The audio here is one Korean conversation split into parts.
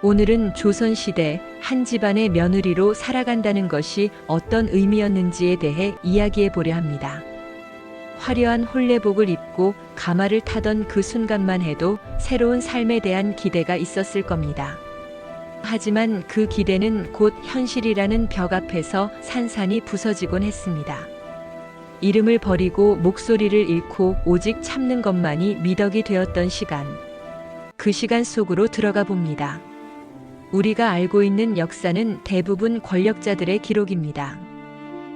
오늘은 조선시대 한 집안의 며느리로 살아간다는 것이 어떤 의미였는지에 대해 이야기해 보려 합니다. 화려한 혼례복을 입고 가마를 타던 그 순간만 해도 새로운 삶에 대한 기대가 있었을 겁니다. 하지만 그 기대는 곧 현실이라는 벽 앞에서 산산이 부서지곤 했습니다. 이름을 버리고 목소리를 잃고 오직 참는 것만이 미덕이 되었던 시간. 그 시간 속으로 들어가 봅니다. 우리가 알고 있는 역사는 대부분 권력자들의 기록입니다.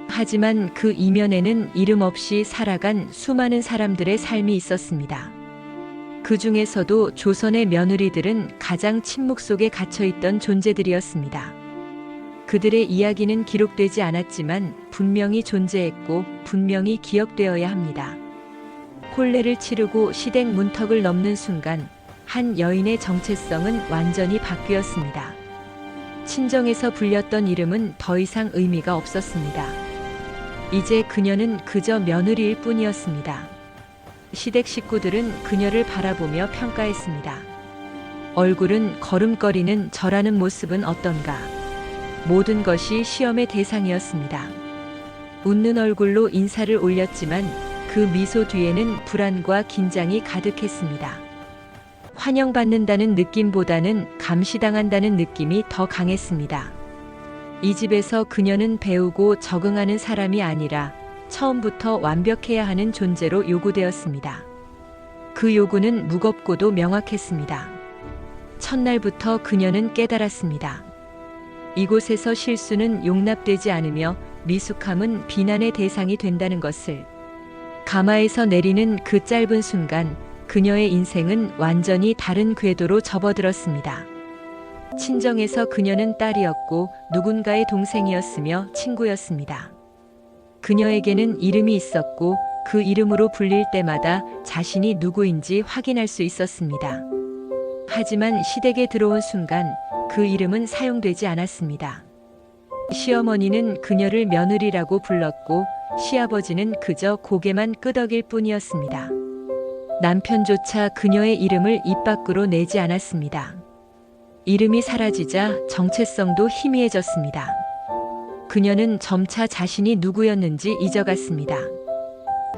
하지만 그 이면에는 이름 없이 살아간 수많은 사람들의 삶이 있었습니다. 그 중에서도 조선의 며느리들은 가장 침묵 속에 갇혀있던 존재들이었습니다. 그들의 이야기는 기록되지 않았지만 분명히 존재했고 분명히 기억되어야 합니다. 혼례를 치르고 시댁 문턱을 넘는 순간 한 여인의 정체성은 완전히 바뀌었습니다. 친정에서 불렸던 이름은 더 이상 의미가 없었습니다. 이제 그녀는 그저 며느리일 뿐이었습니다. 시댁 식구들은 그녀를 바라보며 평가했습니다. 얼굴은 걸음걸이는 절하는 모습은 어떤가. 모든 것이 시험의 대상이었습니다. 웃는 얼굴로 인사를 올렸지만 그 미소 뒤에는 불안과 긴장이 가득했습니다. 환영받는다는 느낌보다는 감시당한다는 느낌이 더 강했습니다. 이 집에서 그녀는 배우고 적응하는 사람이 아니라 처음부터 완벽해야 하는 존재로 요구되었습니다. 그 요구는 무겁고도 명확했습니다. 첫날부터 그녀는 깨달았습니다. 이곳에서 실수는 용납되지 않으며 미숙함은 비난의 대상이 된다는 것을. 가마에서 내리는 그 짧은 순간 그녀의 인생은 완전히 다른 궤도로 접어들었습니다. 친정에서 그녀는 딸이었고 누군가의 동생이었으며 친구였습니다. 그녀에게는 이름이 있었고 그 이름으로 불릴 때마다 자신이 누구인지 확인할 수 있었습니다. 하지만 시댁에 들어온 순간 그 이름은 사용되지 않았습니다. 시어머니는 그녀를 며느리라고 불렀고 시아버지는 그저 고개만 끄덕일 뿐이었습니다. 남편조차 그녀의 이름을 입 밖으로 내지 않았습니다. 이름이 사라지자 정체성도 희미해졌습니다. 그녀는 점차 자신이 누구였는지 잊어갔습니다.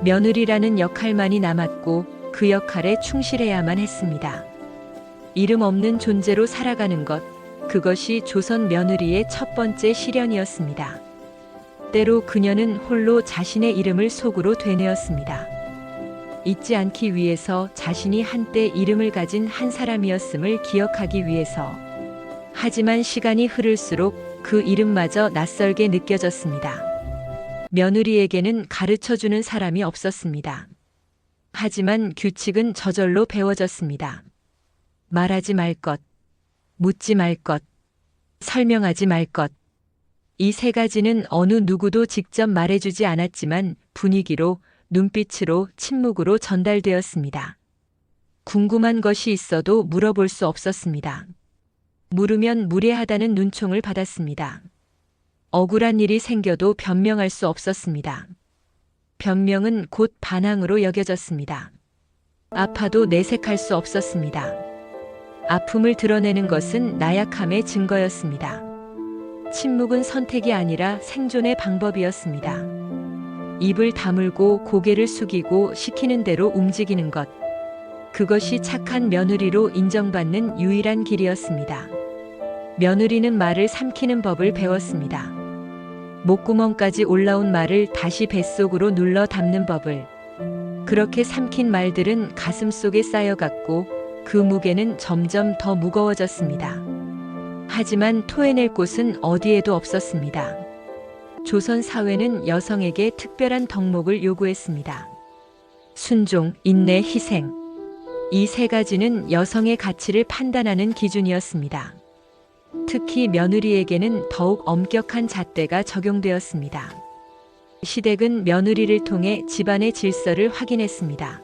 며느리라는 역할만이 남았고 그 역할에 충실해야만 했습니다. 이름 없는 존재로 살아가는 것, 그것이 조선 며느리의 첫 번째 시련이었습니다. 때로 그녀는 홀로 자신의 이름을 속으로 되뇌었습니다. 잊지 않기 위해서, 자신이 한때 이름을 가진 한 사람이었음을 기억하기 위해서. 하지만 시간이 흐를수록 그 이름마저 낯설게 느껴졌습니다. 며느리에게는 가르쳐주는 사람이 없었습니다. 하지만 규칙은 저절로 배워졌습니다. 말하지 말 것, 묻지 말 것, 설명하지 말 것. 이 세 가지는 어느 누구도 직접 말해주지 않았지만 분위기로, 눈빛으로, 침묵으로 전달되었습니다. 궁금한 것이 있어도 물어볼 수 없었습니다. 물으면 무례하다는 눈총을 받았습니다. 억울한 일이 생겨도 변명할 수 없었습니다. 변명은 곧 반항으로 여겨졌습니다. 아파도 내색할 수 없었습니다. 아픔을 드러내는 것은 나약함의 증거였습니다. 침묵은 선택이 아니라 생존의 방법이었습니다. 입을 다물고 고개를 숙이고 시키는 대로 움직이는 것. 그것이 착한 며느리로 인정받는 유일한 길이었습니다. 며느리는 말을 삼키는 법을 배웠습니다. 목구멍까지 올라온 말을 다시 뱃속으로 눌러 담는 법을. 그렇게 삼킨 말들은 가슴속에 쌓여갔고 그 무게는 점점 더 무거워졌습니다. 하지만 토해낼 곳은 어디에도 없었습니다. 조선 사회는 여성에게 특별한 덕목을 요구했습니다. 순종, 인내, 희생. 이 세 가지는 여성의 가치를 판단하는 기준이었습니다. 특히 며느리에게는 더욱 엄격한 잣대가 적용되었습니다. 시댁은 며느리를 통해 집안의 질서를 확인했습니다.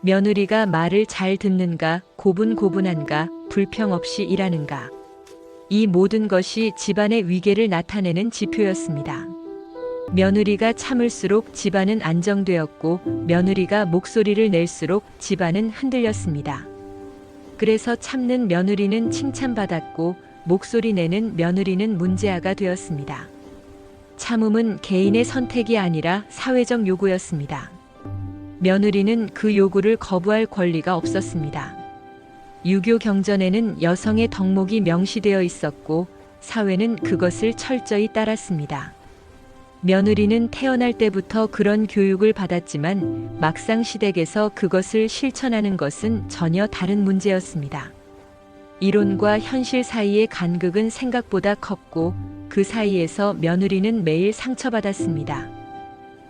며느리가 말을 잘 듣는가, 고분고분한가, 불평 없이 일하는가. 이 모든 것이 집안의 위계를 나타내는 지표였습니다. 며느리가 참을수록 집안은 안정되었고 며느리가 목소리를 낼수록 집안은 흔들렸습니다. 그래서 참는 며느리는 칭찬받았고 목소리 내는 며느리는 문제아가 되었습니다. 참음은 개인의 선택이 아니라 사회적 요구였습니다. 며느리는 그 요구를 거부할 권리가 없었습니다. 유교 경전에는 여성의 덕목이 명시되어 있었고 사회는 그것을 철저히 따랐습니다. 며느리는 태어날 때부터 그런 교육을 받았지만 막상 시댁에서 그것을 실천하는 것은 전혀 다른 문제였습니다. 이론과 현실 사이의 간극은 생각보다 컸고 그 사이에서 며느리는 매일 상처받았습니다.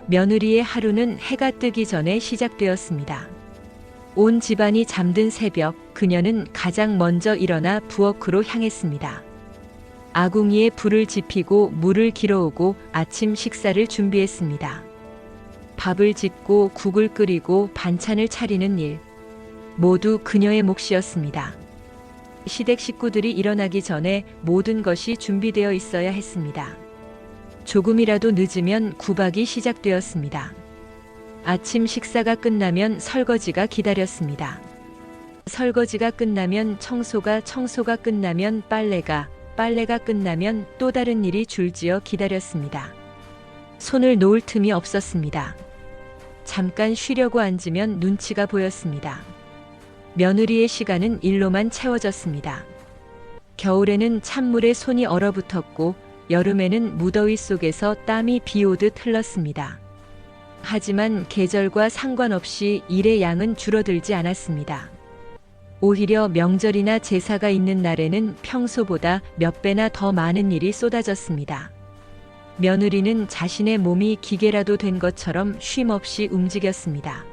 며느리의 하루는 해가 뜨기 전에 시작되었습니다. 온 집안이 잠든 새벽, 그녀는 가장 먼저 일어나 부엌으로 향했습니다. 아궁이에 불을 지피고 물을 길어오고 아침 식사를 준비했습니다. 밥을 짓고 국을 끓이고 반찬을 차리는 일, 모두 그녀의 몫이었습니다. 시댁 식구들이 일어나기 전에 모든 것이 준비되어 있어야 했습니다. 조금이라도 늦으면 구박이 시작되었습니다. 아침 식사가 끝나면 설거지가 기다렸습니다. 설거지가 끝나면 청소가 끝나면 빨래가 끝나면 또 다른 일이 줄지어 기다렸습니다. 손을 놓을 틈이 없었습니다. 잠깐 쉬려고 앉으면 눈치가 보였습니다. 며느리의 시간은 일로만 채워졌습니다. 겨울에는 찬물에 손이 얼어붙었고 여름에는 무더위 속에서 땀이 비 오듯 흘렀습니다. 하지만 계절과 상관없이 일의 양은 줄어들지 않았습니다. 오히려 명절이나 제사가 있는 날에는 평소보다 몇 배나 더 많은 일이 쏟아졌습니다. 며느리는 자신의 몸이 기계라도 된 것처럼 쉼없이 움직였습니다.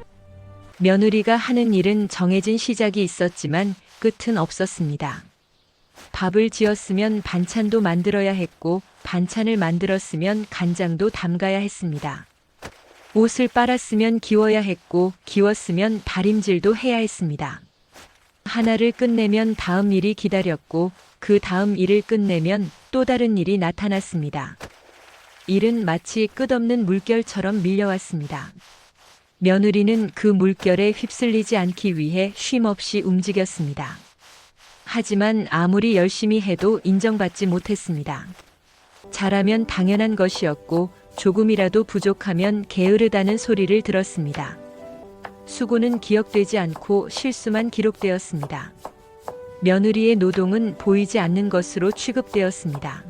며느리가 하는 일은 정해진 시작이 있었지만 끝은 없었습니다. 밥을 지었으면 반찬도 만들어야 했고 반찬을 만들었으면 간장도 담가야 했습니다. 옷을 빨았으면 기워야 했고 기웠으면 다림질도 해야 했습니다. 하나를 끝내면 다음 일이 기다렸고 그 다음 일을 끝내면 또 다른 일이 나타났습니다. 일은 마치 끝없는 물결처럼 밀려왔습니다. 며느리는 그 물결에 휩쓸리지 않기 위해 쉼없이 움직였습니다. 하지만 아무리 열심히 해도 인정받지 못했습니다. 잘하면 당연한 것이었고 조금이라도 부족하면 게으르다는 소리를 들었습니다. 수고는 기억되지 않고 실수만 기록되었습니다. 며느리의 노동은 보이지 않는 것으로 취급되었습니다.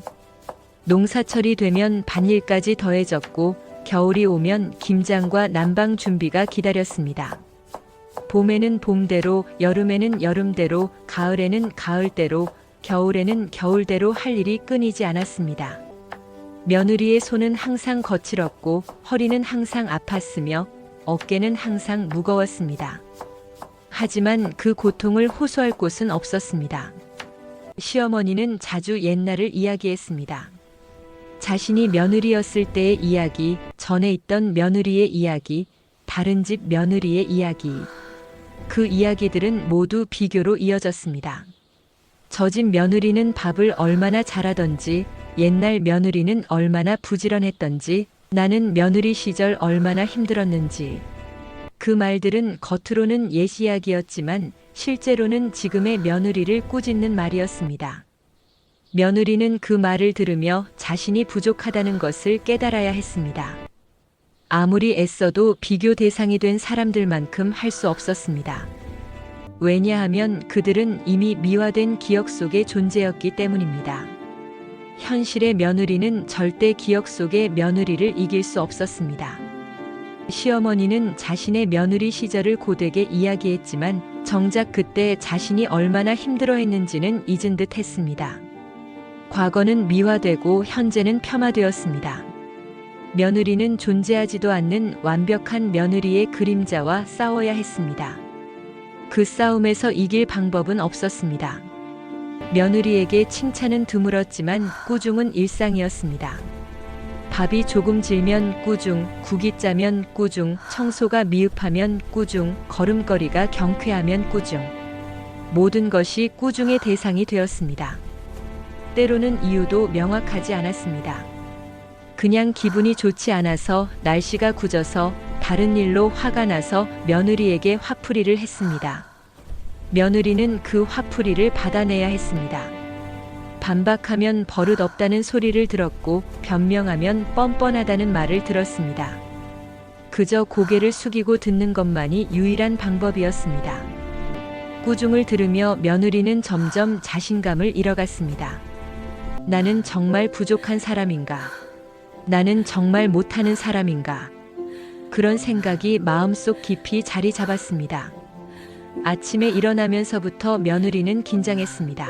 농사철이 되면 밭일까지 더해졌고 겨울이 오면 김장과 난방 준비가 기다렸습니다. 봄에는 봄대로, 여름에는 여름대로, 가을에는 가을대로, 겨울에는 겨울대로 할 일이 끊이지 않았습니다. 며느리의 손은 항상 거칠었고 허리는 항상 아팠으며 어깨는 항상 무거웠습니다. 하지만 그 고통을 호소할 곳은 없었습니다. 시어머니는 자주 옛날을 이야기했습니다. 자신이 며느리였을 때의 이야기, 전에 있던 며느리의 이야기, 다른 집 며느리의 이야기. 그 이야기들은 모두 비교로 이어졌습니다. 저 집 며느리는 밥을 얼마나 잘하던지, 옛날 며느리는 얼마나 부지런했던지, 나는 며느리 시절 얼마나 힘들었는지. 그 말들은 겉으로는 옛 이야기였지만 실제로는 지금의 며느리를 꾸짖는 말이었습니다. 며느리는 그 말을 들으며 자신이 부족하다는 것을 깨달아야 했습니다. 아무리 애써도 비교 대상이 된 사람들만큼 할 수 없었습니다. 왜냐하면 그들은 이미 미화된 기억 속의 존재였기 때문입니다. 현실의 며느리는 절대 기억 속의 며느리를 이길 수 없었습니다. 시어머니는 자신의 며느리 시절을 고되게 이야기했지만 정작 그때 자신이 얼마나 힘들어했는지는 잊은 듯 했습니다. 과거는 미화되고 현재는 폄하되었습니다. 며느리는 존재하지도 않는 완벽한 며느리의 그림자와 싸워야 했습니다. 그 싸움에서 이길 방법은 없었습니다. 며느리에게 칭찬은 드물었지만 꾸중은 일상이었습니다. 밥이 조금 질면 꾸중, 국이 짜면 꾸중, 청소가 미흡하면 꾸중, 걸음걸이가 경쾌하면 꾸중. 모든 것이 꾸중의 대상이 되었습니다. 때로는 이유도 명확하지 않았습니다. 그냥 기분이 좋지 않아서, 날씨가 굳어서, 다른 일로 화가 나서 며느리에게 화풀이를 했습니다. 며느리는 그 화풀이를 받아내야 했습니다. 반박하면 버릇 없다는 소리를 들었고 변명하면 뻔뻔하다는 말을 들었습니다. 그저 고개를 숙이고 듣는 것만이 유일한 방법이었습니다. 꾸중을 들으며 며느리는 점점 자신감을 잃어갔습니다. 나는 정말 부족한 사람인가? 나는 정말 못하는 사람인가? 그런 생각이 마음속 깊이 자리 잡았습니다. 아침에 일어나면서부터 며느리는 긴장했습니다.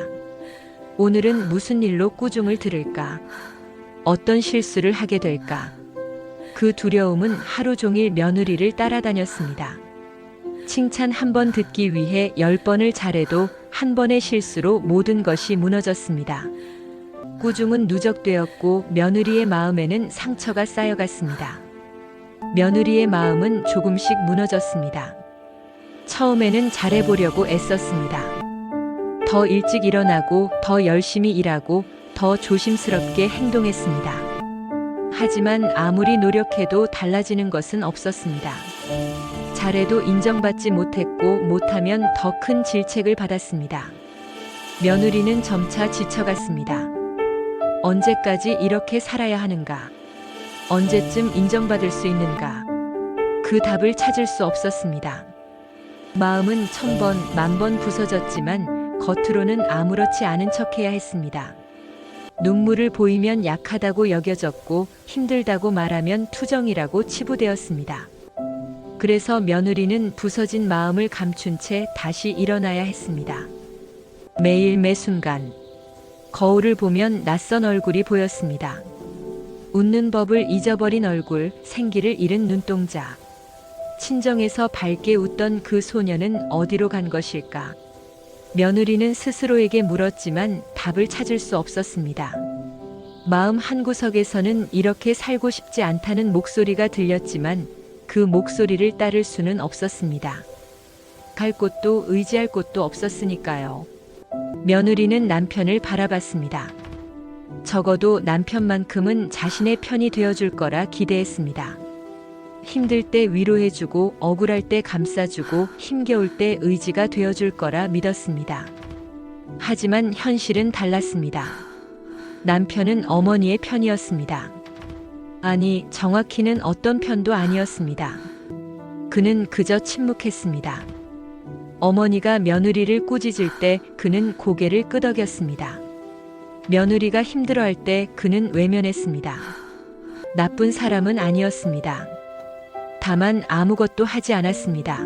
오늘은 무슨 일로 꾸중을 들을까? 어떤 실수를 하게 될까? 그 두려움은 하루 종일 며느리를 따라다녔습니다. 칭찬 한 번 듣기 위해 10번을 잘해도 한 번의 실수로 모든 것이 무너졌습니다. 꾸중은 누적되었고 며느리의 마음에는 상처가 쌓여갔습니다. 며느리의 마음은 조금씩 무너졌습니다. 처음에는 잘해보려고 애썼습니다. 더 일찍 일어나고 더 열심히 일하고 더 조심스럽게 행동했습니다. 하지만 아무리 노력해도 달라지는 것은 없었습니다. 잘해도 인정받지 못했고 못하면 더 큰 질책을 받았습니다. 며느리는 점차 지쳐갔습니다. 언제까지 이렇게 살아야 하는가? 언제쯤 인정받을 수 있는가? 그 답을 찾을 수 없었습니다. 마음은 1000번, 10,000번 부서졌지만 겉으로는 아무렇지 않은 척해야 했습니다. 눈물을 보이면 약하다고 여겨졌고 힘들다고 말하면 투정이라고 치부되었습니다. 그래서 며느리는 부서진 마음을 감춘 채 다시 일어나야 했습니다. 매일 매 순간 거울을 보면 낯선 얼굴이 보였습니다. 웃는 법을 잊어버린 얼굴, 생기를 잃은 눈동자. 친정에서 밝게 웃던 그 소녀는 어디로 간 것일까? 며느리는 스스로에게 물었지만 답을 찾을 수 없었습니다. 마음 한구석에서는 이렇게 살고 싶지 않다는 목소리가 들렸지만 그 목소리를 따를 수는 없었습니다. 갈 곳도 의지할 곳도 없었으니까요. 며느리는 남편을 바라봤습니다. 적어도 남편만큼은 자신의 편이 되어줄 거라 기대했습니다. 힘들 때 위로해주고 억울할 때 감싸주고 힘겨울 때 의지가 되어줄 거라 믿었습니다. 하지만 현실은 달랐습니다. 남편은 어머니의 편이었습니다. 아니, 정확히는 어떤 편도 아니었습니다. 그는 그저 침묵했습니다. 어머니가 며느리를 꾸짖을 때 그는 고개를 끄덕였습니다. 며느리가 힘들어할 때 그는 외면했습니다. 나쁜 사람은 아니었습니다. 다만 아무것도 하지 않았습니다.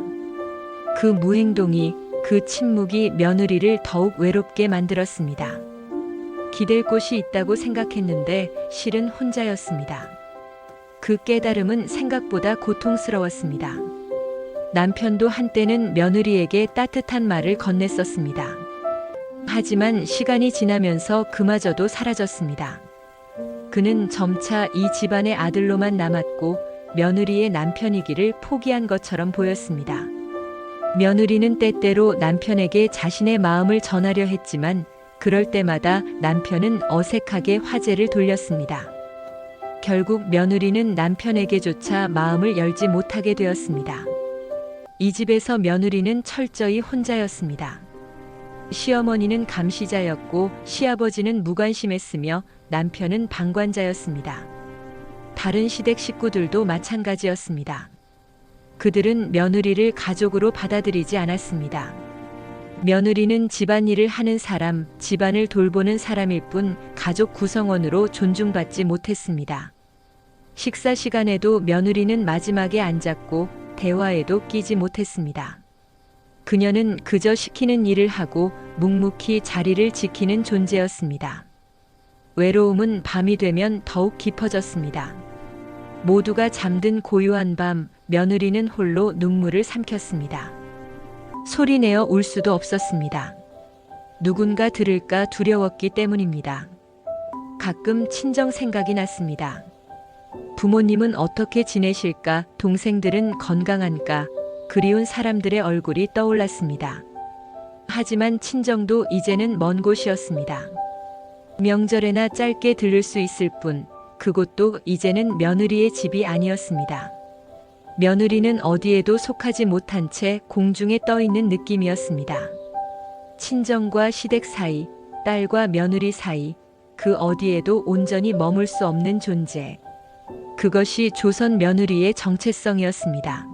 그 무행동이, 그 침묵이 며느리를 더욱 외롭게 만들었습니다. 기댈 곳이 있다고 생각했는데 실은 혼자였습니다. 그 깨달음은 생각보다 고통스러웠습니다. 남편도 한때는 며느리에게 따뜻한 말을 건넸었습니다. 하지만 시간이 지나면서 그마저도 사라졌습니다. 그는 점차 이 집안의 아들로만 남았고 며느리의 남편이기를 포기한 것처럼 보였습니다. 며느리는 때때로 남편에게 자신의 마음을 전하려 했지만 그럴 때마다 남편은 어색하게 화제를 돌렸습니다. 결국 며느리는 남편에게조차 마음을 열지 못하게 되었습니다. 이 집에서 며느리는 철저히 혼자였습니다. 시어머니는 감시자였고 시아버지는 무관심했으며 남편은 방관자였습니다. 다른 시댁 식구들도 마찬가지였습니다. 그들은 며느리를 가족으로 받아들이지 않았습니다. 며느리는 집안일을 하는 사람, 집안을 돌보는 사람일 뿐 가족 구성원으로 존중받지 못했습니다. 식사 시간에도 며느리는 마지막에 앉았고 대화에도 끼지 못했습니다. 그녀는 그저 시키는 일을 하고 묵묵히 자리를 지키는 존재였습니다. 외로움은 밤이 되면 더욱 깊어졌습니다. 모두가 잠든 고요한 밤, 며느리는 홀로 눈물을 삼켰습니다. 소리내어 울 수도 없었습니다. 누군가 들을까 두려웠기 때문입니다. 가끔 친정 생각이 났습니다. 부모님은 어떻게 지내실까, 동생들은 건강한가, 그리운 사람들의 얼굴이 떠올랐습니다. 하지만 친정도 이제는 먼 곳이었습니다. 명절에나 짧게 들를 수 있을 뿐 그곳도 이제는 며느리의 집이 아니었습니다. 며느리는 어디에도 속하지 못한 채 공중에 떠 있는 느낌이었습니다. 친정과 시댁 사이, 딸과 며느리 사이, 그 어디에도 온전히 머물 수 없는 존재. 그것이 조선 며느리의 정체성이었습니다.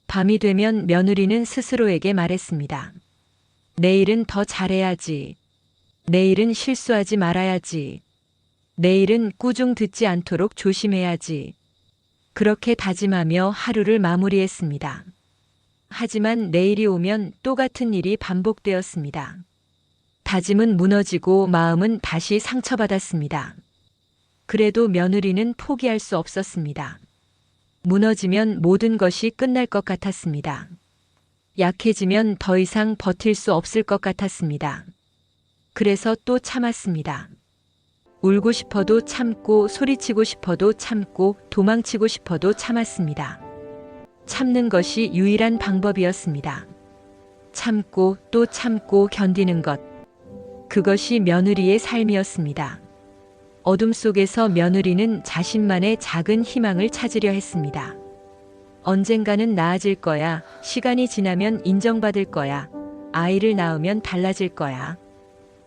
밤이 되면 며느리는 스스로에게 말했습니다. 내일은 더 잘해야지. 내일은 실수하지 말아야지. 내일은 꾸중 듣지 않도록 조심해야지. 그렇게 다짐하며 하루를 마무리했습니다. 하지만 내일이 오면 또 같은 일이 반복되었습니다. 다짐은 무너지고 마음은 다시 상처받았습니다. 그래도 며느리는 포기할 수 없었습니다. 무너지면 모든 것이 끝날 것 같았습니다. 약해지면 더 이상 버틸 수 없을 것 같았습니다. 그래서 또 참았습니다. 울고 싶어도 참고, 소리치고 싶어도 참고, 도망치고 싶어도 참았습니다. 참는 것이 유일한 방법이었습니다. 참고 또 참고 견디는 것. 그것이 며느리의 삶이었습니다. 어둠 속에서 며느리는 자신만의 작은 희망을 찾으려 했습니다. 언젠가는 나아질 거야. 시간이 지나면 인정받을 거야. 아이를 낳으면 달라질 거야.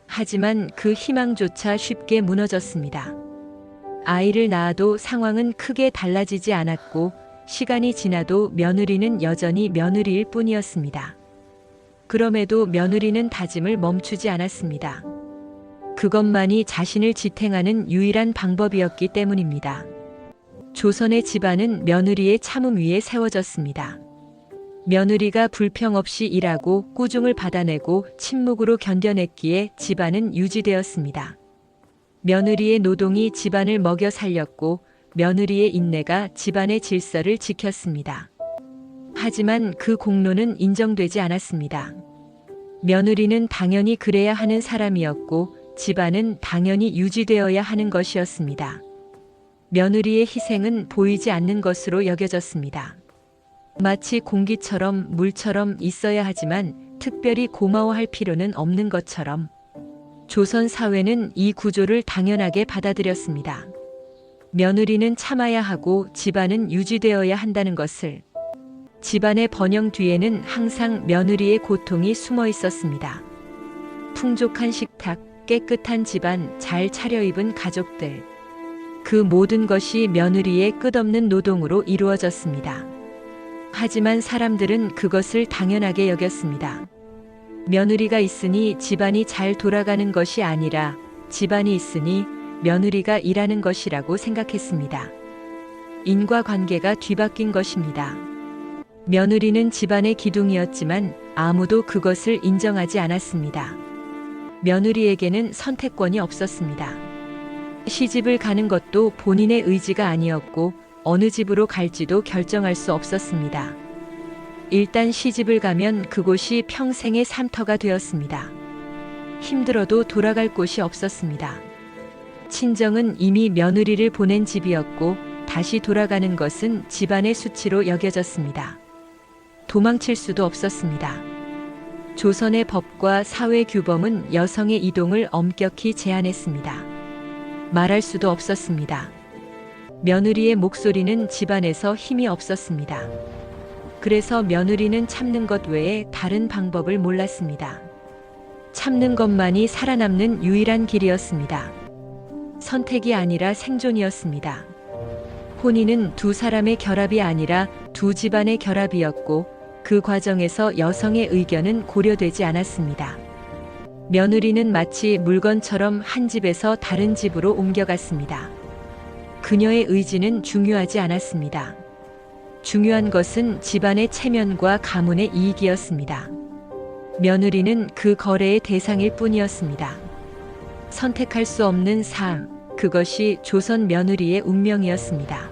하지만 그 희망조차 쉽게 무너졌습니다. 아이를 낳아도 상황은 크게 달라지지 않았고, 시간이 지나도 며느리는 여전히 며느리일 뿐이었습니다. 그럼에도 며느리는 다짐을 멈추지 않았습니다. 그것만이 자신을 지탱하는 유일한 방법이었기 때문입니다. 조선의 집안은 며느리의 참음 위에 세워졌습니다. 며느리가 불평 없이 일하고 꾸중을 받아내고 침묵으로 견뎌냈기에 집안은 유지되었습니다. 며느리의 노동이 집안을 먹여 살렸고 며느리의 인내가 집안의 질서를 지켰습니다. 하지만 그 공로는 인정되지 않았습니다. 며느리는 당연히 그래야 하는 사람이었고 집안은 당연히 유지되어야 하는 것이었습니다. 며느리의 희생은 보이지 않는 것으로 여겨졌습니다. 마치 공기처럼 물처럼 있어야 하지만 특별히 고마워할 필요는 없는 것처럼 조선 사회는 이 구조를 당연하게 받아들였습니다. 며느리는 참아야 하고 집안은 유지되어야 한다는 것을. 집안의 번영 뒤에는 항상 며느리의 고통이 숨어 있었습니다. 풍족한 식탁, 깨끗한 집안, 잘 차려입은 가족들. 그 모든 것이 며느리의 끝없는 노동으로 이루어졌습니다. 하지만 사람들은 그것을 당연하게 여겼습니다. 며느리가 있으니 집안이 잘 돌아가는 것이 아니라 집안이 있으니 며느리가 일하는 것이라고 생각했습니다. 인과관계가 뒤바뀐 것입니다. 며느리는 집안의 기둥이었지만 아무도 그것을 인정하지 않았습니다. 며느리에게는 선택권이 없었습니다. 시집을 가는 것도 본인의 의지가 아니었고 어느 집으로 갈지도 결정할 수 없었습니다. 일단 시집을 가면 그곳이 평생의 산터가 되었습니다. 힘들어도 돌아갈 곳이 없었습니다. 친정은 이미 며느리를 보낸 집이었고 다시 돌아가는 것은 집안의 수치로 여겨졌습니다. 도망칠 수도 없었습니다. 조선의 법과 사회 규범은 여성의 이동을 엄격히 제한했습니다. 말할 수도 없었습니다. 며느리의 목소리는 집안에서 힘이 없었습니다. 그래서 며느리는 참는 것 외에 다른 방법을 몰랐습니다. 참는 것만이 살아남는 유일한 길이었습니다. 선택이 아니라 생존이었습니다. 혼인은 두 사람의 결합이 아니라 두 집안의 결합이었고 그 과정에서 여성의 의견은 고려되지 않았습니다. 며느리는 마치 물건처럼 한 집에서 다른 집으로 옮겨갔습니다. 그녀의 의지는 중요하지 않았습니다. 중요한 것은 집안의 체면과 가문의 이익이었습니다. 며느리는 그 거래의 대상일 뿐이었습니다. 선택할 수 없는 삶, 그것이 조선 며느리의 운명이었습니다.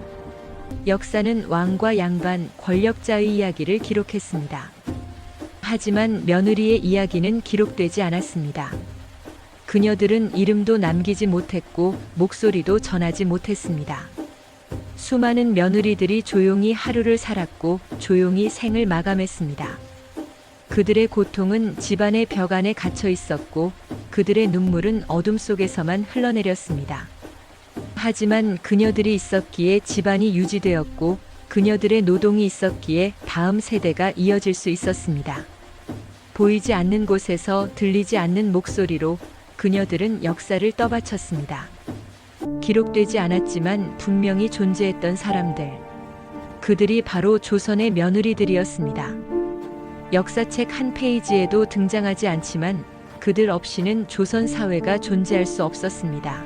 역사는 왕과 양반, 권력자의 이야기를 기록했습니다. 하지만 며느리의 이야기는 기록되지 않았습니다. 그녀들은 이름도 남기지 못했고 목소리도 전하지 못했습니다. 수많은 며느리들이 조용히 하루를 살았고 조용히 생을 마감했습니다. 그들의 고통은 집안의 벽 안에 갇혀 있었고 그들의 눈물은 어둠 속에서만 흘러내렸습니다. 하지만 그녀들이 있었기에 집안이 유지되었고 그녀들의 노동이 있었기에 다음 세대가 이어질 수 있었습니다. 보이지 않는 곳에서 들리지 않는 목소리로 그녀들은 역사를 떠받쳤습니다. 기록되지 않았지만 분명히 존재했던 사람들. 그들이 바로 조선의 며느리들이었습니다. 역사책 한 페이지에도 등장하지 않지만 그들 없이는 조선 사회가 존재할 수 없었습니다.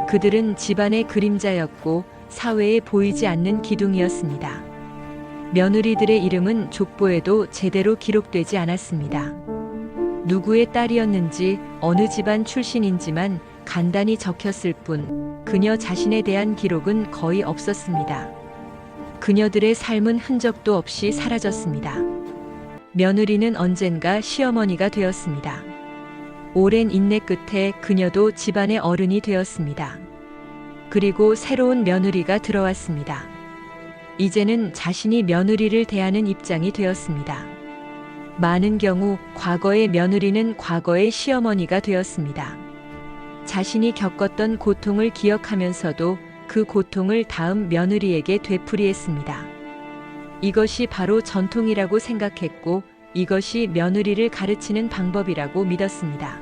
그들은 집안의 그림자였고 사회에 보이지 않는 기둥이었습니다. 며느리들의 이름은 족보에도 제대로 기록되지 않았습니다. 누구의 딸이었는지 어느 집안 출신인지만 간단히 적혔을 뿐 그녀 자신에 대한 기록은 거의 없었습니다. 그녀들의 삶은 흔적도 없이 사라졌습니다. 며느리는 언젠가 시어머니가 되었습니다. 오랜 인내 끝에 그녀도 집안의 어른이 되었습니다. 그리고 새로운 며느리가 들어왔습니다. 이제는 자신이 며느리를 대하는 입장이 되었습니다. 많은 경우 과거의 며느리는 과거의 시어머니가 되었습니다. 자신이 겪었던 고통을 기억하면서도 그 고통을 다음 며느리에게 되풀이했습니다. 이것이 바로 전통이라고 생각했고 이것이 며느리를 가르치는 방법이라고 믿었습니다.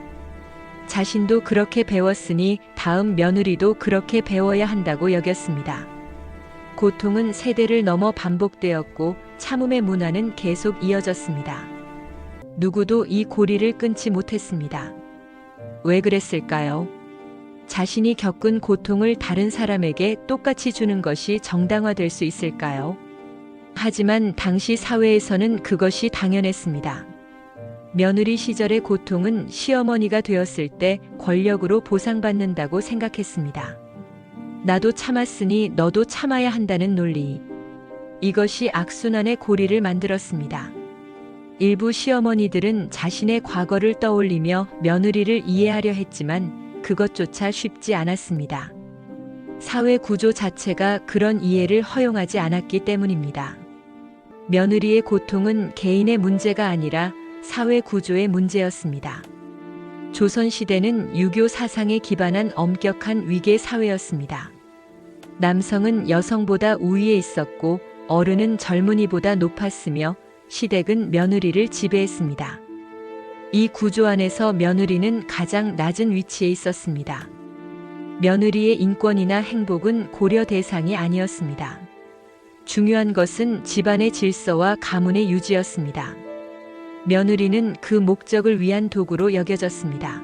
자신도 그렇게 배웠으니 다음 며느리도 그렇게 배워야 한다고 여겼습니다. 고통은 세대를 넘어 반복되었고 참음의 문화는 계속 이어졌습니다. 누구도 이 고리를 끊지 못했습니다. 왜 그랬을까요? 자신이 겪은 고통을 다른 사람에게 똑같이 주는 것이 정당화될 수 있을까요? 하지만 당시 사회에서는 그것이 당연했습니다. 며느리 시절의 고통은 시어머니가 되었을 때 권력으로 보상받는다고 생각했습니다. 나도 참았으니 너도 참아야 한다는 논리. 이것이 악순환의 고리를 만들었습니다. 일부 시어머니들은 자신의 과거를 떠올리며 며느리를 이해하려 했지만 그것조차 쉽지 않았습니다. 사회 구조 자체가 그런 이해를 허용하지 않았기 때문입니다. 며느리의 고통은 개인의 문제가 아니라 사회 구조의 문제였습니다. 조선시대는 유교 사상에 기반한 엄격한 위계 사회였습니다. 남성은 여성보다 우위에 있었고 어른은 젊은이보다 높았으며 시댁은 며느리를 지배했습니다. 이 구조 안에서 며느리는 가장 낮은 위치에 있었습니다. 며느리의 인권이나 행복은 고려 대상이 아니었습니다. 중요한 것은 집안의 질서와 가문의 유지였습니다. 며느리는 그 목적을 위한 도구로 여겨졌습니다.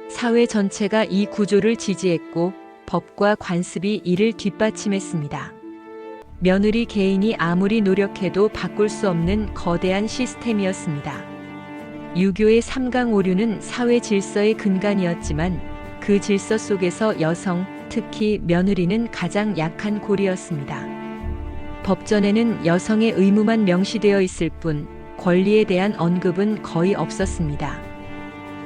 사회 전체가 이 구조를 지지했고 법과 관습이 이를 뒷받침했습니다. 며느리 개인이 아무리 노력해도 바꿀 수 없는 거대한 시스템이었습니다. 유교의 삼강오류는 사회 질서의 근간이었지만 그 질서 속에서 여성, 특히 며느리는 가장 약한 고리였습니다. 법전에는 여성의 의무만 명시되어 있을 뿐 권리에 대한 언급은 거의 없었습니다.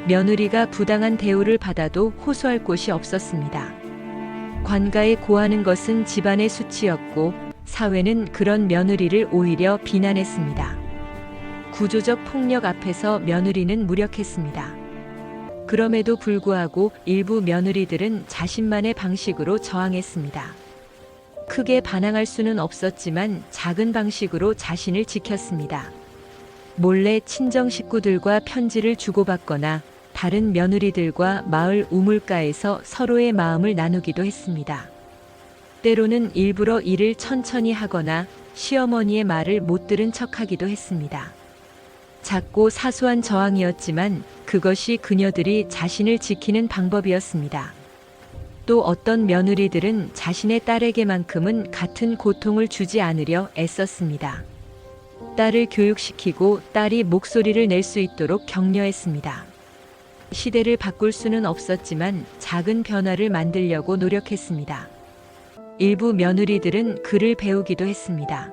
며느리가 부당한 대우를 받아도 호소할 곳이 없었습니다. 관가에 고하는 것은 집안의 수치였고 사회는 그런 며느리를 오히려 비난했습니다. 구조적 폭력 앞에서 며느리는 무력했습니다. 그럼에도 불구하고 일부 며느리들은 자신만의 방식으로 저항했습니다. 크게 반항할 수는 없었지만 작은 방식으로 자신을 지켰습니다. 몰래 친정 식구들과 편지를 주고받거나 다른 며느리들과 마을 우물가에서 서로의 마음을 나누기도 했습니다. 때로는 일부러 일을 천천히 하거나 시어머니의 말을 못 들은 척하기도 했습니다. 작고 사소한 저항이었지만 그것이 그녀들이 자신을 지키는 방법이었습니다. 또 어떤 며느리들은 자신의 딸에게만큼은 같은 고통을 주지 않으려 애썼습니다. 딸을 교육시키고 딸이 목소리를 낼 수 있도록 격려했습니다. 시대를 바꿀 수는 없었지만 작은 변화를 만들려고 노력했습니다. 일부 며느리들은 글을 배우기도 했습니다.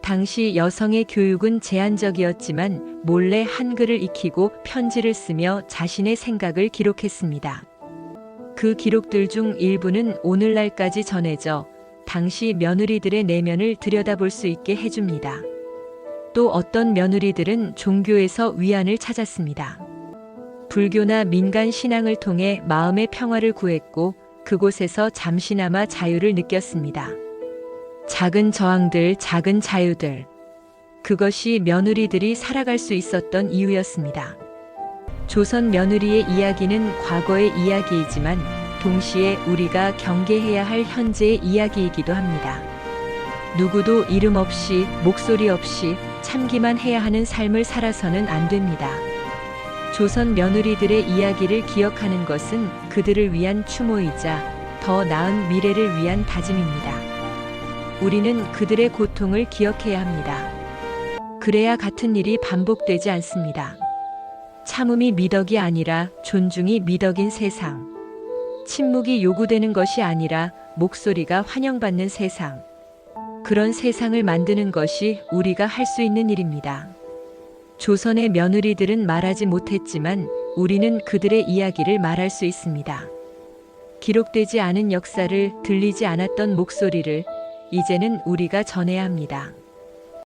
당시 여성의 교육은 제한적이었지만 몰래 한글을 익히고 편지를 쓰며 자신의 생각을 기록했습니다. 그 기록들 중 일부는 오늘날까지 전해져 당시 며느리들의 내면을 들여다볼 수 있게 해줍니다. 또 어떤 며느리들은 종교에서 위안을 찾았습니다. 불교나 민간 신앙을 통해 마음의 평화를 구했고 그곳에서 잠시나마 자유를 느꼈습니다. 작은 저항들, 작은 자유들. 그것이 며느리들이 살아갈 수 있었던 이유였습니다. 조선 며느리의 이야기는 과거의 이야기이지만 동시에 우리가 경계해야 할 현재의 이야기이기도 합니다. 누구도 이름 없이 목소리 없이 참기만 해야 하는 삶을 살아서는 안 됩니다. 조선 며느리들의 이야기를 기억하는 것은 그들을 위한 추모이자 더 나은 미래를 위한 다짐입니다. 우리는 그들의 고통을 기억해야 합니다. 그래야 같은 일이 반복되지 않습니다. 참음이 미덕이 아니라 존중이 미덕인 세상. 침묵이 요구되는 것이 아니라 목소리가 환영받는 세상. 그런 세상을 만드는 것이 우리가 할 수 있는 일입니다. 조선의 며느리들은 말하지 못했지만 우리는 그들의 이야기를 말할 수 있습니다. 기록되지 않은 역사를, 들리지 않았던 목소리를 이제는 우리가 전해야 합니다.